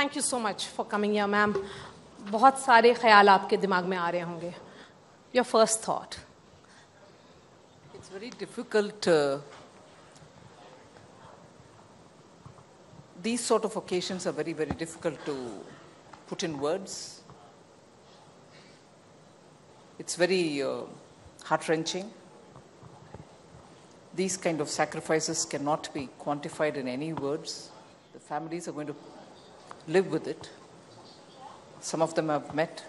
Thank you so much for coming here, ma'am. बहुत सारे ख्याल आपके दिमाग में आ रहे होंगे. Your first thought. It's very difficult. These sort of occasions are very, very difficult to put in words. It's very heart-wrenching. These kind of sacrifices cannot be quantified in any words. The families are going to live with it. Some of them I've met.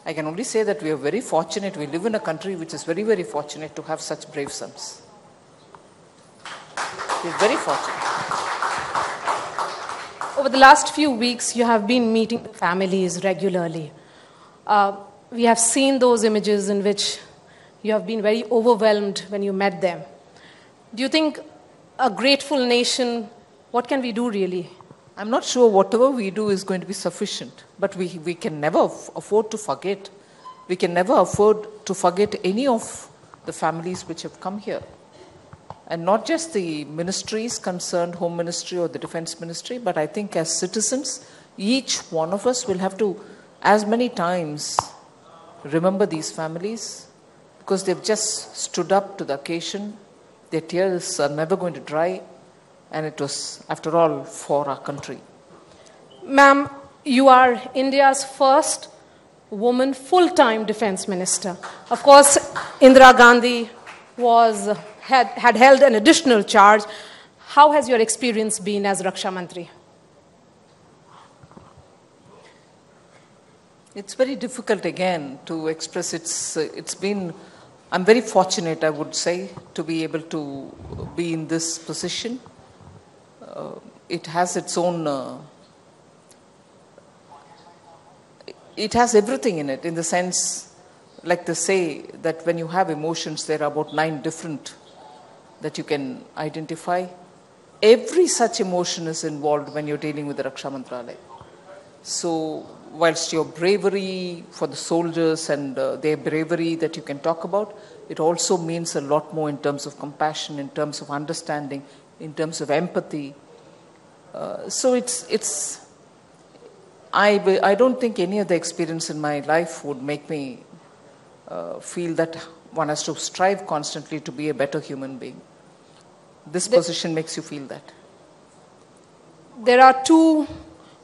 I can only say that we are very fortunate. We live in a country which is very, very fortunate to have such brave sons. We're very fortunate. Over the last few weeks, you have been meeting families regularly. We have seen those images in which you have been very overwhelmed when you met them. Do you think a grateful nation, what can we do really? I'm not sure whatever we do is going to be sufficient, but we can never afford to forget. We can never afford to forget any of the families which have come here. And not just the ministries concerned, Home Ministry or the Defense Ministry, but I think as citizens, each one of us will have to, as many times, remember these families, because they've just stood up to the occasion. Their tears are never going to dry. And it was, after all, for our country. Ma'am, you are India's first woman full-time defense minister. Of course, Indira Gandhi had held an additional charge. How has your experience been as Raksha Mantri? It's very difficult again to express. It's been, I'm very fortunate, I would say, to be able to be in this position. It has its own, it has everything in it, in the sense, like they say, that when you have emotions, there are about 9 different that you can identify. Every such emotion is involved when you're dealing with the Raksha Mantralaya. So, whilst your bravery for the soldiers and their bravery that you can talk about, it also means a lot more in terms of compassion, in terms of understanding, in terms of empathy. So I don't think any other experience in my life would make me feel that one has to strive constantly to be a better human being. This position makes you feel that. There are 2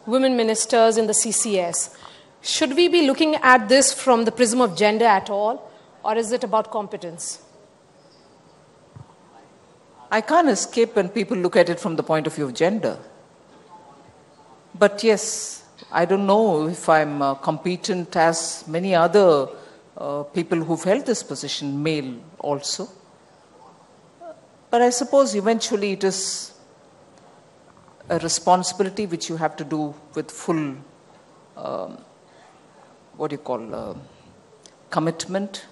women ministers in the CCS. Should we be looking at this from the prism of gender at all, or is it about competence? I can't escape when people look at it from the point of view of gender. But yes, I don't know if I'm competent as many other people who've held this position, male also. But I suppose eventually it is a responsibility which you have to do with full, commitment.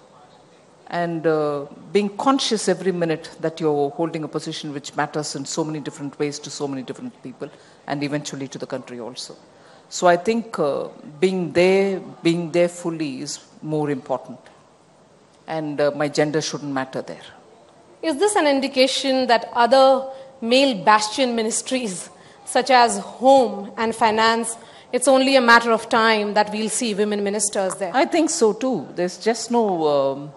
And being conscious every minute that you're holding a position which matters in so many different ways to so many different people, and eventually to the country also. So I think being there fully is more important. And my gender shouldn't matter there. Is this an indication that other male bastion ministries, such as Home and Finance, it's only a matter of time that we'll see women ministers there? I think so too. There's just no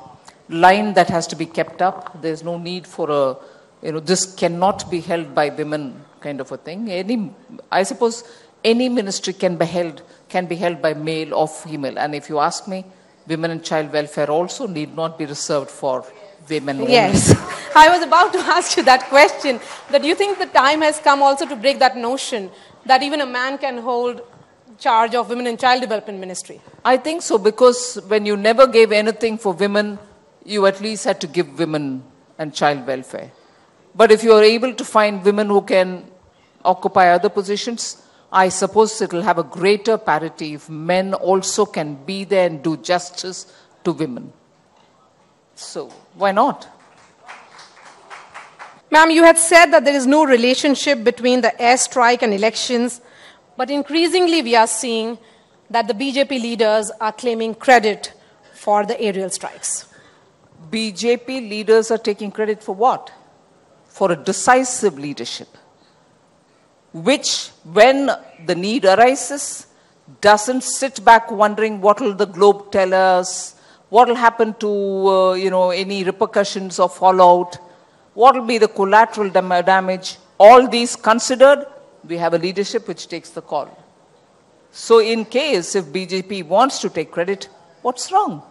line that has to be kept up. There's no need for this cannot be held by women kind of a thing. I suppose any ministry can be held by male or female. And if you ask me, women and child welfare also need not be reserved for women only. Yes. I was about to ask you that question. That you think the time has come also to break that notion that even a man can hold charge of women and child development ministry? I think so, because when you never gave anything for women, you at least had to give women and child welfare. But if you are able to find women who can occupy other positions, I suppose it will have a greater parity if men also can be there and do justice to women. So, why not? Ma'am, you had said that there is no relationship between the airstrike and elections, but increasingly we are seeing that the BJP leaders are claiming credit for the aerial strikes. BJP leaders are taking credit for what? For a decisive leadership. which, when the need arises, doesn't sit back wondering what will the globe tell us, what will happen to any repercussions or fallout, what will be the collateral damage. All these considered, we have a leadership which takes the call. So in case if BJP wants to take credit, what's wrong?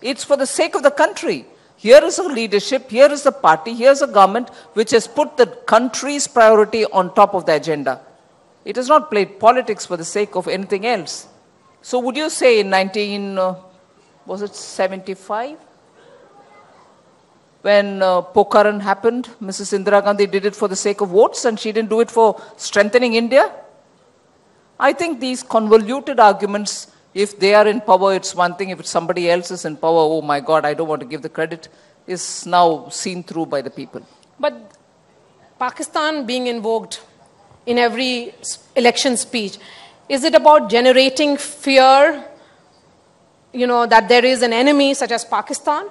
It's for the sake of the country. Here is a leadership, here is a party, here's a government which has put the country's priority on top of the agenda. It has not played politics for the sake of anything else. So would you say in 1975? When Pokhran happened, Mrs. Indira Gandhi did it for the sake of votes and she didn't do it for strengthening India? I think these convoluted arguments, if they are in power, it's one thing. If somebody else is in power, oh my God, I don't want to give the credit, is now seen through by the people. But Pakistan being invoked in every election speech, is it about generating fear, that there is an enemy such as Pakistan?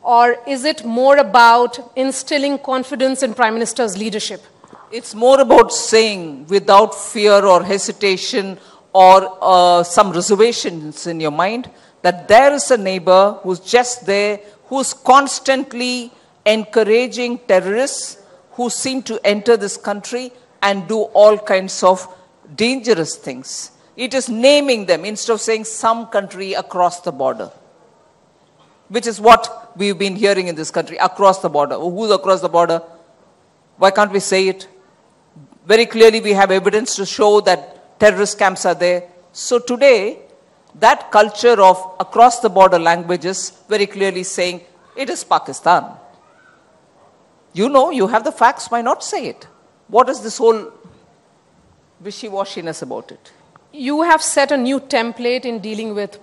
Or is it more about instilling confidence in Prime Minister's leadership? It's more about saying without fear or hesitation or some reservations in your mind that there is a neighbor who's just there, who's constantly encouraging terrorists who seem to enter this country and do all kinds of dangerous things. It is naming them instead of saying some country across the border, which is what we've been hearing in this country, across the border. Who's across the border? Why can't we say it? Very clearly we have evidence to show that terrorist camps are there. So today, that culture of across the border languages very clearly saying it is Pakistan. You have the facts, why not say it? What is this whole wishy-washiness about it? You have set a new template in dealing with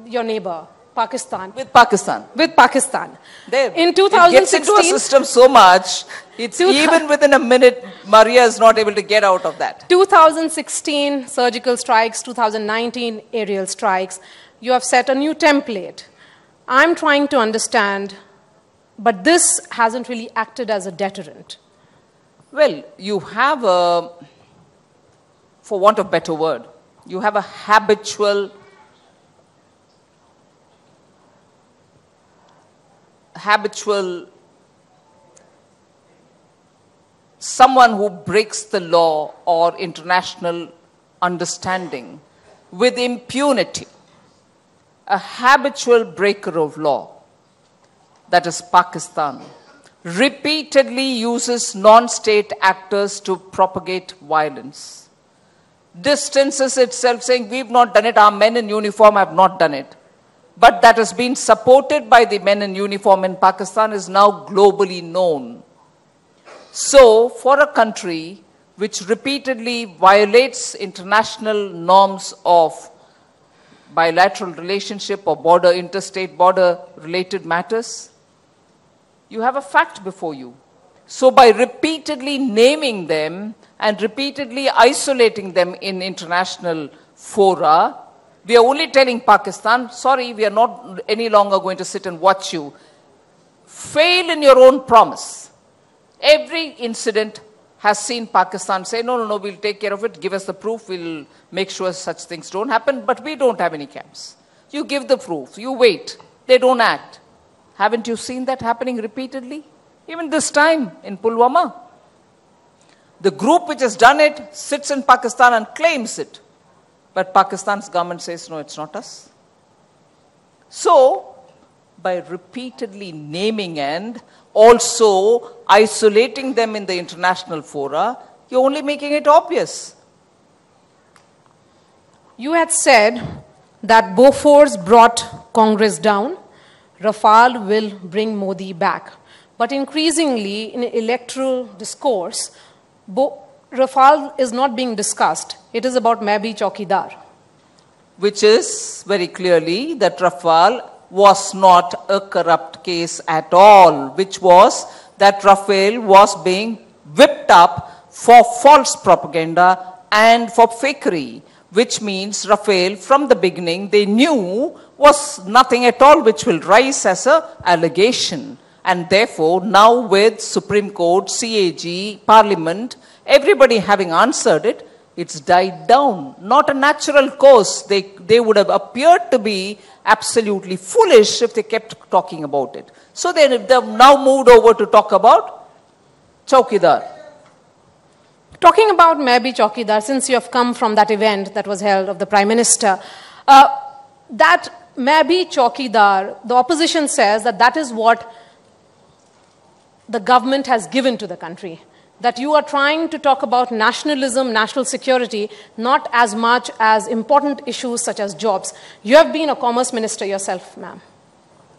your neighbor, Pakistan. With Pakistan. With Pakistan. There. In 2016, it gets into a system so much, it's even within a minute, Maria is not able to get out of that. 2016 surgical strikes, 2019 aerial strikes. You have set a new template. I'm trying to understand, but this hasn't really acted as a deterrent. Well, you have for want of a better word, you have a habitual someone who breaks the law or international understanding with impunity, a habitual breaker of law, that is Pakistan, repeatedly uses non-state actors to propagate violence, distances itself saying we've not done it, our men in uniform have not done it. But that has been supported by the men in uniform in Pakistan is now globally known. So, for a country which repeatedly violates international norms of bilateral relationship or interstate border related matters, you have a fact before you. So, by repeatedly naming them and repeatedly isolating them in international fora, we are only telling Pakistan, sorry, we are not any longer going to sit and watch you. Fail in your own promise. Every incident has seen Pakistan say, no, we'll take care of it, give us the proof, we'll make sure such things don't happen, but we don't have any camps. You give the proof, you wait, they don't act. Haven't you seen that happening repeatedly? Even this time in Pulwama. The group which has done it sits in Pakistan and claims it. But Pakistan's government says, no, it's not us. So, by repeatedly naming and also isolating them in the international fora, you're only making it obvious. You had said that Bofors brought Congress down, Rafale will bring Modi back. But increasingly, in electoral discourse, Rafale is not being discussed. It is about Main Bhi Chaukidar. Which is very clearly that Rafale was not a corrupt case at all. Which was that Rafale was being whipped up for false propaganda and for fakery. Which means Rafale, from the beginning, they knew was nothing at all which will rise as an allegation. And therefore, now with Supreme Court, CAG, Parliament, Everybody having answered it, it's died down. Not a natural course. They would have appeared to be absolutely foolish if they kept talking about it. So they've now moved over to talk about Chaukidar. Talking about Maybe Chaukidar, since you have come from that event that was held of the Prime Minister, that Maybe Chaukidar, the opposition says that that is what the government has given to the country. That you are trying to talk about nationalism, national security, not as much as important issues such as jobs. You have been a commerce minister yourself, ma'am.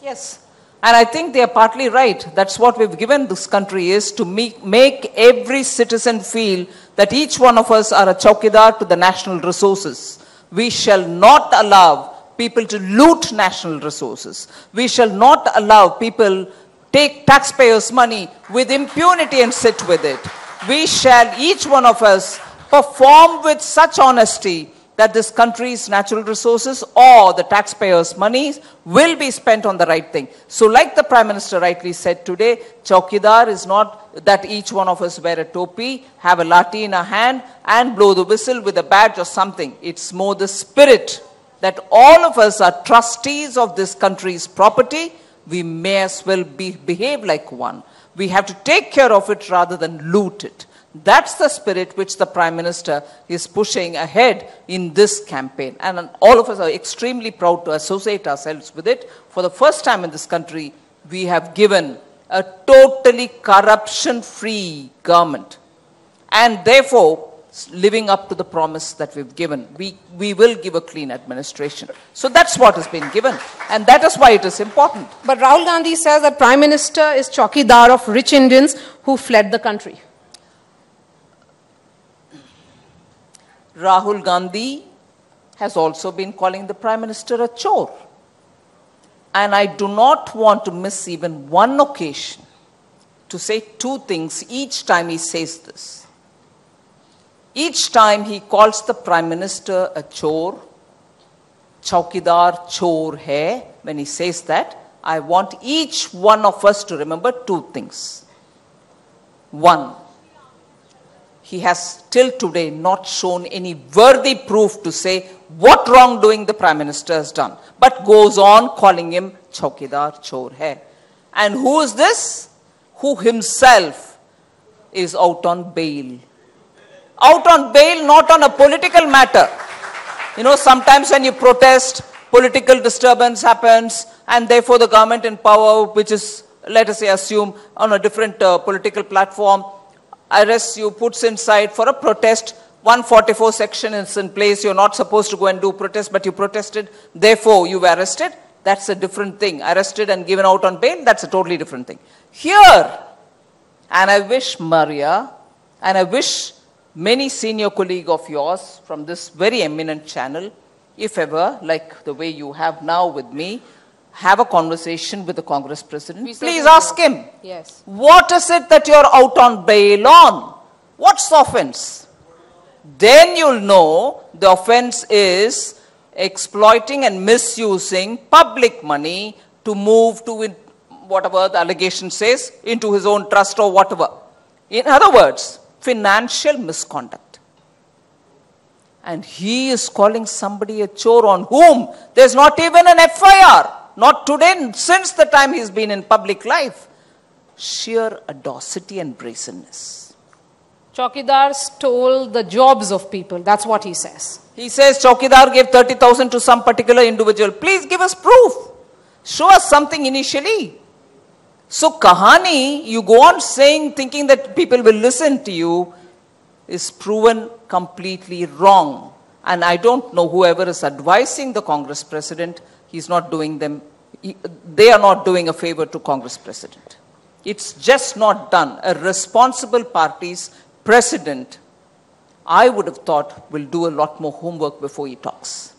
Yes. And I think they are partly right. That's what we've given this country, is to make every citizen feel that each one of us are a Chaukidar to the national resources. We shall not allow people to loot national resources. We shall not allow people take taxpayers' money with impunity and sit with it. We shall, each one of us, perform with such honesty that this country's natural resources or the taxpayers' money will be spent on the right thing. So like the Prime Minister rightly said today, Chaukidar is not that each one of us wear a topi, have a lathi in a hand and blow the whistle with a badge or something. It's more the spirit that all of us are trustees of this country's property. We may as well behave like one. We have to take care of it rather than loot it. That's the spirit which the Prime Minister is pushing ahead in this campaign. And all of us are extremely proud to associate ourselves with it. For the first time in this country, we have given a totally corruption-free government. And therefore, living up to the promise that we've given. We will give a clean administration. So that's what has been given. And that is why it is important. But Rahul Gandhi says that Prime Minister is Chaukidar of rich Indians who fled the country. Rahul Gandhi has also been calling the Prime Minister a chore. And I do not want to miss even one occasion to say two things each time he says this. Each time he calls the Prime Minister a chore, Chaukidar chore hai, when he says that, I want each one of us to remember two things. One, he has till today not shown any worthy proof to say what wrongdoing the Prime Minister has done, but goes on calling him Chaukidar chore hai. And who is this? Who himself is out on bail. Out on bail, not on a political matter. You know, sometimes when you protest, political disturbance happens, and therefore the government in power, which is, let us say, assume on a different political platform, arrests you, puts inside for a protest. 144 section is in place. You're not supposed to go and do protest, but you protested. Therefore, you were arrested. That's a different thing. Arrested and given out on bail, that's a totally different thing. Here, and I wish Maria, and I wish many senior colleagues of yours from this very eminent channel, if ever, like the way you have now with me, have a conversation with the Congress President. Please ask him, yes, what is it that you're out on bail on? What's the offense? Then you'll know the offense is exploiting and misusing public money to move to whatever the allegation says, into his own trust or whatever. In other words, financial misconduct. And he is calling somebody a chore on whom there's not even an FIR. Not today, since the time he's been in public life. Sheer audacity and brazenness. Chaukidar stole the jobs of people. That's what he says. He says Chaukidar gave 30,000 to some particular individual. Please give us proof. Show us something initially. So Kahani, you go on saying, thinking that people will listen to you, is proven completely wrong. And I don't know whoever is advising the Congress President, he's not doing them, they are not doing a favor to Congress President. It's just not done. A responsible party's president, I would have thought, will do a lot more homework before he talks.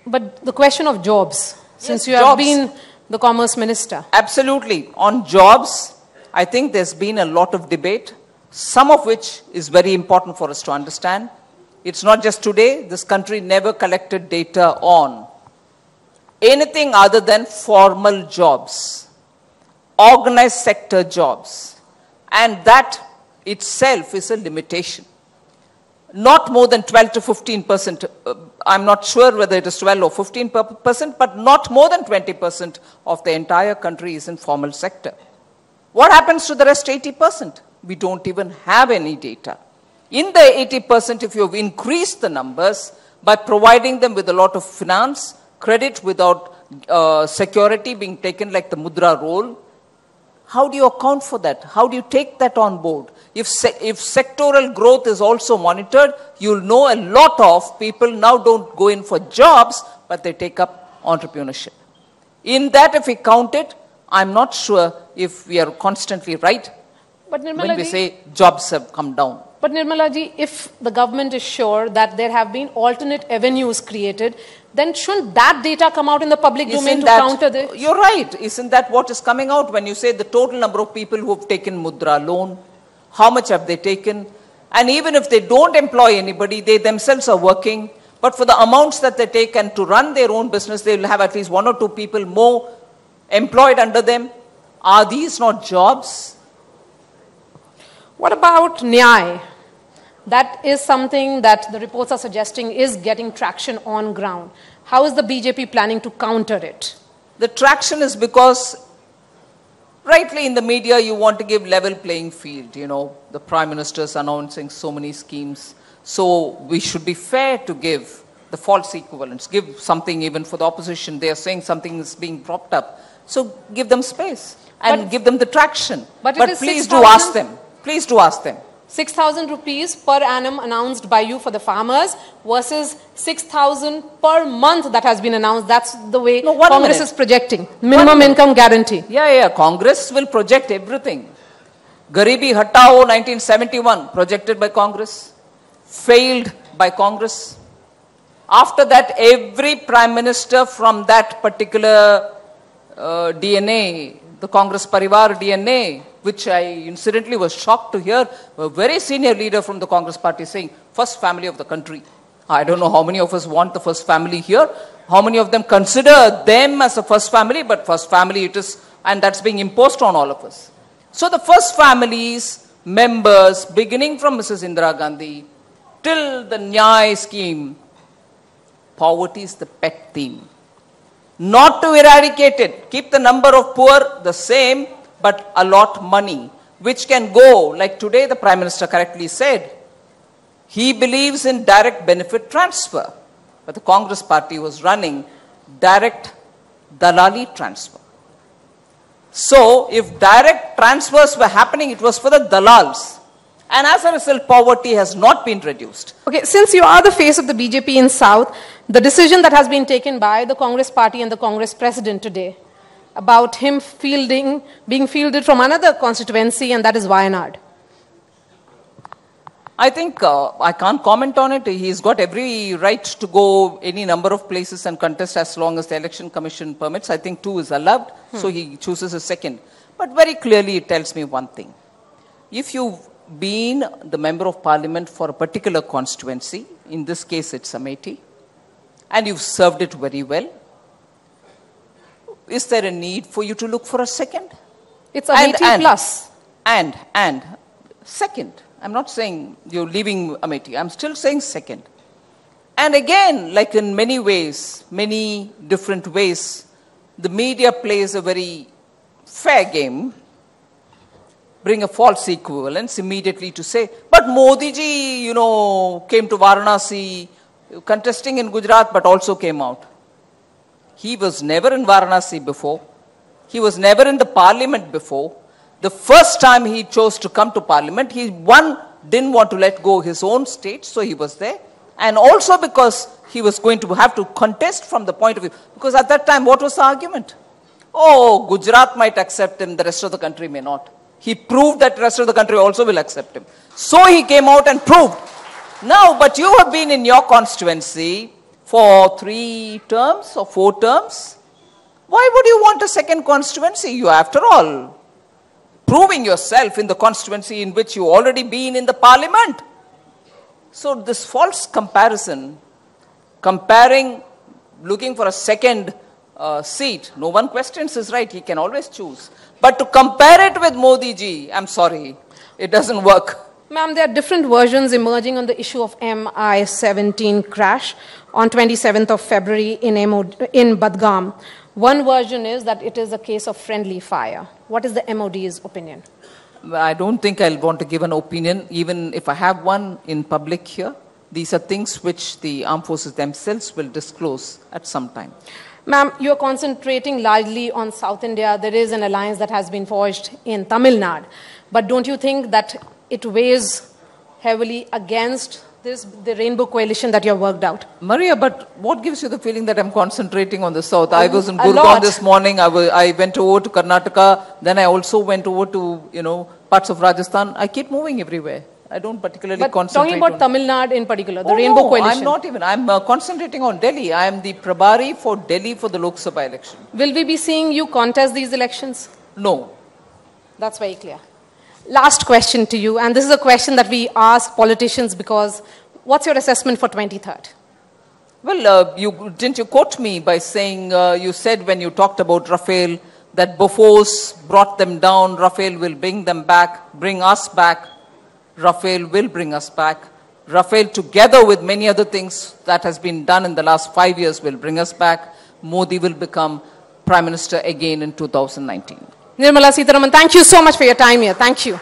But the question of jobs, since Yes, you have been the Commerce Minister. Absolutely. On jobs, I think there's been a lot of debate, some of which is very important for us to understand. It's not just today. This country never collected data on anything other than formal jobs, organized sector jobs. And that itself is a limitation. Not more than 12 to 15%. I'm not sure whether it is 12 or 15%, but not more than 20% of the entire country is in formal sector. What happens to the rest 80%? We don't even have any data. In the 80%, if you've increased the numbers by providing them with a lot of finance, credit without security being taken like the mudra roll, how do you account for that? How do you take that on board? If sectoral growth is also monitored, you'll know a lot of people now don't go in for jobs, but they take up entrepreneurship. In that, if we count it, I'm not sure if we are constantly right when we say jobs have come down. But Nirmala ji, if the government is sure that there have been alternate avenues created, then shouldn't that data come out in the public domain to counter this? You're right. Isn't that what is coming out when you say the total number of people who have taken mudra loan? How much have they taken? And even if they don't employ anybody, they themselves are working. But for the amounts that they take and to run their own business, they will have at least 1 or 2 people more employed under them. Are these not jobs? What about Nyay? That is something that the reports are suggesting is getting traction on ground. How is the BJP planning to counter it? The traction is because rightly in the media you want to give level playing field. You know, the Prime Minister is announcing so many schemes. So we should be fair to give the false equivalents. Give something even for the opposition. They are saying something is being propped up. So give them space and give them the traction. But please do ask them. Please do ask them. 6,000 rupees per annum announced by you for the farmers versus 6,000 per month that has been announced. That's the way Congress is projecting. Minimum income guarantee. Yeah. Congress will project everything. Garibi Hatao 1971 projected by Congress. Failed by Congress. After that, every Prime Minister from that particular DNA, the Congress Parivar DNA, which I incidentally was shocked to hear, a very senior leader from the Congress party saying, first family of the country. I don't know how many of us want the first family here, how many of them consider them as a first family, but first family it is, and that's being imposed on all of us. So the first families, members, beginning from Mrs. Indira Gandhi, till the Nyay scheme, poverty is the pet theme. Not to eradicate it, keep the number of poor the same, but allot money, which can go, like today the Prime Minister correctly said, he believes in direct benefit transfer. But the Congress party was running direct dalali transfer. So, if direct transfers were happening, it was for the dalals. And as a result, poverty has not been reduced. Okay, since you are the face of the BJP in South, the decision that has been taken by the Congress party and the Congress president today, about him being fielded from another constituency, and that is Wayanad. I think I can't comment on it. He's got every right to go any number of places and contest as long as the Election Commission permits. I think 2 is allowed, so he chooses a second. But very clearly it tells me one thing. If you've been the Member of Parliament for a particular constituency, in this case it's Amethi, and you've served it very well, is there a need for you to look for a second? It's Amethi plus. And second. I'm not saying you're leaving Amethi. I'm still saying second. And again, like in many ways, many different ways, the media plays a very fair game. Bring a false equivalence immediately to say, but Modi ji, came to Varanasi, contesting in Gujarat, but also came out. He was never in Varanasi before. He was never in the parliament before. The first time he chose to come to parliament, he didn't want to let go his own state, so he was there. And also because he was going to have to contest from the point of view, because at that time, what was the argument? Oh, Gujarat might accept him, the rest of the country may not. He proved that the rest of the country also will accept him. So he came out and proved. Now, but you have been in your constituency for 3 terms or 4 terms. Why would you want a second constituency? You, after all, proving yourself in the constituency in which you already been in the parliament. So this false comparison, looking for a second seat, no one questions his right, he can always choose. But to compare it with Modi ji, I'm sorry. It doesn't work. Ma'am, there are different versions emerging on the issue of Mi-17 crash on 27th of February in Badgam. One version is that it is a case of friendly fire. What is the MOD's opinion? I don't think I'll want to give an opinion, even if I have one in public here. These are things which the armed forces themselves will disclose at some time. Ma'am, you are concentrating largely on South India. There is an alliance that has been forged in Tamil Nadu. But don't you think that it weighs heavily against the rainbow coalition that you have worked out? Maria, but what gives you the feeling that I'm concentrating on the south? I was in Gurgaon this morning. I went over to Karnataka. Then I also went over to, parts of Rajasthan. I keep moving everywhere. I don't particularly concentrate talking about Tamil Nadu in particular, the rainbow coalition. I'm not even. I'm concentrating on Delhi. I am the Prabari for Delhi for the Lok Sabha election. Will we be seeing you contest these elections? No. That's very clear. Last question to you, and this is a question that we ask politicians because what's your assessment for 23rd? Well, didn't you quote me by saying, you said when you talked about Rafael, that Bofors brought them down, Rafael will bring them back, bring us back. Rafael will bring us back. Rafael, together with many other things that has been done in the last 5 years, will bring us back. Modi will become Prime Minister again in 2019. Nirmala Sitharaman, thank you so much for your time here. Thank you.